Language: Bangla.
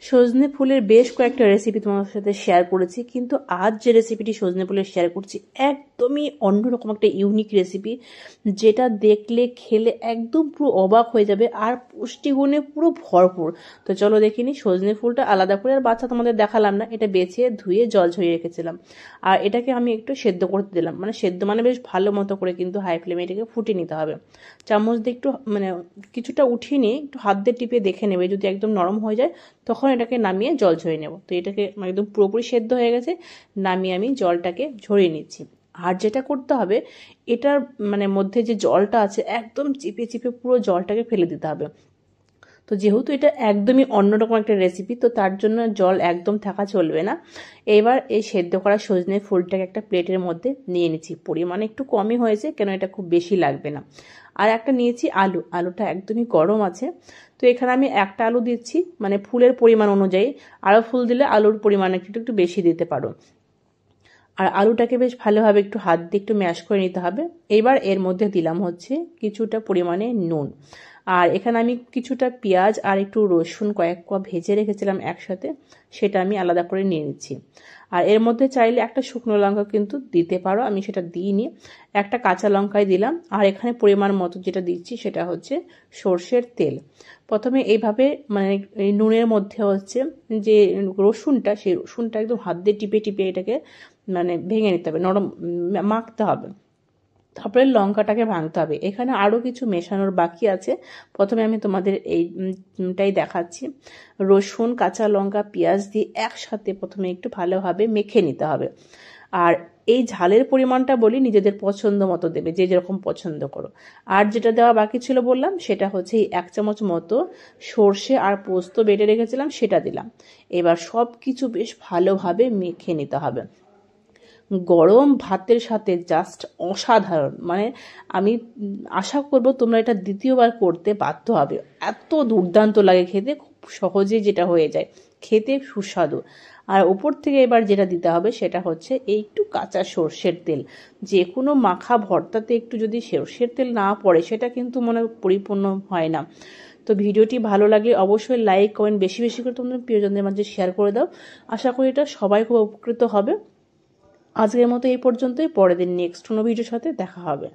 সজনে ফুলের বেশ কয়েকটা রেসিপি তোমাদের সাথে শেয়ার করেছি, কিন্তু আজ যে রেসিপিটি সজনে ফুলের শেয়ার করছি একদমই অন্যরকম একটা ইউনিক রেসিপি, যেটা দেখলে খেলে একদম পুরো অবাক হয়ে যাবে আর পুষ্টিগুণে পুরো ভরপুর। তো চলো দেখিনি। সজনে ফুলটা আলাদা করে আর বাচ্চা তোমাদের দেখালাম না, এটা বেছে ধুয়ে জল ঝরিয়ে রেখেছিলাম। আর এটাকে আমি একটু সেদ্ধ করতে দিলাম, মানে সেদ্ধ মানে বেশ ভালো মতো করে কিন্তু হাই ফ্লেমে এটাকে ফুটিয়ে নিতে হবে। চামচ দিয়ে একটু মানে কিছুটা উঠিয়ে নিয়ে একটু হাত দিয়ে টিপে দেখে নেবে, যদি একদম নরম হয়ে যায় তখন এটাকে নামিয়ে জল ঝরিয়ে নেব। তো এটাকে একদম পুরোপুরি সেদ্ধ হয়ে গেছে, নামিয়ে আমি জলটাকে ঝরিয়ে নিচ্ছি। আর যেটা করতে হবে, এটার মানে মধ্যে যে জলটা আছে একদম চিপে চিপে পুরো জলটাকে ফেলে দিতে হবে। তো যেহেতু এটা একদমই অন্যরকম একটা রেসিপি, তো তার জন্য জল একদম থাকা চলবে না। এবার এই সেদ্ধ করা সজনে ফুলটাকে একটা প্লেটের মধ্যে নিয়ে নিচ্ছি। পরিমাণে একটু কমই হয়েছে, কেন এটা খুব বেশি লাগবে না। আর একটা নিয়েছি আলু, আলুটা একদমই গরম আছে। তো এখানে আমি একটা আলু দিচ্ছি, মানে ফুলের পরিমাণ অনুযায়ী। আরও ফুল দিলে আলুর পরিমাণ একটু একটু বেশি দিতে পারো। আর আলুটাকে বেশ ভালোভাবে একটু হাত দিয়ে একটু ম্যাশ করে নিতে হবে। এবার এর মধ্যে দিলাম হচ্ছে কিছুটা পরিমাণে নুন। আর এখানে আমি কিছুটা পেঁয়াজ আর একটু রসুন কয়েক কোয়া ভেজে রেখেছিলাম একসাথে, সেটা আমি আলাদা করে নিয়ে নিচ্ছি। আর এর মধ্যে চাইলে একটা শুকনো লঙ্কা কিন্তু দিতে পারো, আমি সেটা দিইনি। একটা কাঁচা লঙ্কাই দিলাম। আর এখানে পরিমাণ মতো যেটা দিচ্ছি সেটা হচ্ছে সর্ষের তেল। প্রথমে এইভাবে মানে এই নুনের মধ্যে হচ্ছে যে রসুনটা, সেই রসুনটা একদম হাত দিয়ে টিপে টিপে এটাকে মানে ভেঙে নিতে হবে, নরম মাখতে হবে। তারপরে লঙ্কাটাকে ভাঙতে হবে। এখানে আরও কিছু মেশানোর বাকি আছে, প্রথমে আমি তোমাদের এইটাই দেখাচ্ছি। রসুন, কাঁচা লঙ্কা, পেঁয়াজ দিয়ে একসাথে প্রথমে একটু ভালোভাবে মেখে নিতে হবে। আর এই ঝালের পরিমাণটা বলি নিজেদের পছন্দ মতো দেবে, যে যেরকম পছন্দ করো। আর যেটা দেওয়া বাকি ছিল বললাম, সেটা হচ্ছে এই 1 চামচ মতো সর্ষে আর পোস্ত বেটে রেখেছিলাম, সেটা দিলাম। এবার সব কিছু বেশ ভালোভাবে মেখে নিতে হবে। গরম ভাতের সাথে জাস্ট অসাধারণ, মানে আমি আশা করব তোমরা এটা দ্বিতীয়বার করতে বাধ্য হবে। এত দুর্দান্ত লাগে খেতে, খুব সহজে যেটা হয়ে যায়, খেতে সুস্বাদু। আর উপর থেকে এবার যেটা দিতে হবে সেটা হচ্ছে এই একটু কাঁচা সর্ষের তেল। যে কোনো মাখা ভর্তাতে একটু যদি সর্ষের তেল না পড়ে সেটা কিন্তু মনে পরিপূর্ণ হয় না। তো ভিডিওটি ভালো লাগলে অবশ্যই লাইক কমেন্ট বেশি বেশি করে তোমাদের প্রিয়জনদের মাঝে শেয়ার করে দাও। আশা করি এটা সবাই খুব উপকৃত হবে। আজকের মতো এই পর্যন্তই, পরের দিন নেক্সট কোনো ভিডিওর সাথে দেখা হবে।